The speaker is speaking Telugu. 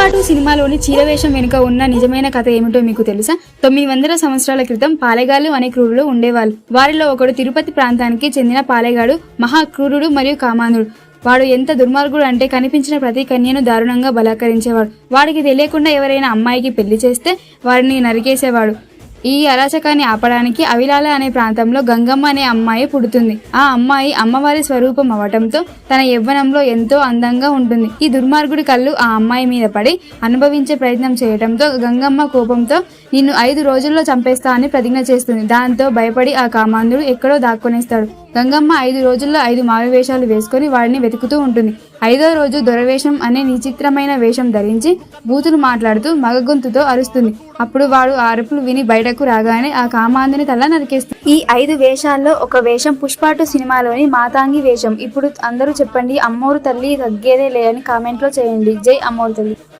పుష్ప 2 సినిమాలోని చీరవేషం వెనుక ఉన్న నిజమైన కథ ఏమిటో మీకు తెలుసా? 900 సంవత్సరాల క్రితం పాలెగాళ్ళు అనే క్రూరులు ఉండేవాళ్ళు. వారిలో ఒకడు తిరుపతి ప్రాంతానికి చెందిన పాలెగాడు మహా క్రూరుడు మరియు కామాంధుడు. వాడు ఎంత దుర్మార్గుడు అంటే కనిపించిన ప్రతి కన్యను దారుణంగా బలాత్కరించేవాడు. వాడికి తెలియకుండా ఎవరైనా అమ్మాయికి పెళ్లి చేస్తే వారిని నరికేసేవాడు. ఈ అరాచకాన్ని ఆపడానికి అవిలాల అనే ప్రాంతంలో గంగమ్మ అనే అమ్మాయి పుడుతుంది. ఆ అమ్మాయి అమ్మవారి స్వరూపం అవటంతో తన యవ్వనంలో ఎంతో అందంగా ఉంటుంది. ఈ దుర్మార్గుడి కళ్ళు ఆ అమ్మాయి మీద పడి అనుభవించే ప్రయత్నం చేయటంతో గంగమ్మ కోపంతో నిన్ను 5 రోజుల్లో చంపేస్తా అని ప్రతిజ్ఞ చేస్తుంది. దాంతో భయపడి ఆ కామాంధుడు ఎక్కడో దాక్కునేస్తాడు. గంగమ్మ 5 రోజుల్లో 5 మారువేషాలు వేసుకొని వాడిని వెతుకుతూ ఉంటుంది. 5వ రోజు దొరవేషం అనే విచిత్రమైన వేషం ధరించి బూతులు మాట్లాడుతూ మగ గొంతుతో అరుస్తుంది. అప్పుడు వాడు ఆ అరుపులు విని బయటకు రాగానే ఆ కామాంధుని తల నరికేస్తుంది. ఈ 5 వేషాల్లో ఒక వేషం పుష్ప 2 సినిమాలోని మాతాంగి వేషం. ఇప్పుడు అందరూ చెప్పండి, అమ్మోరు తల్లి తగ్గేదే లేదని కామెంట్లో చేయండి. జై అమ్మోరు తల్లి.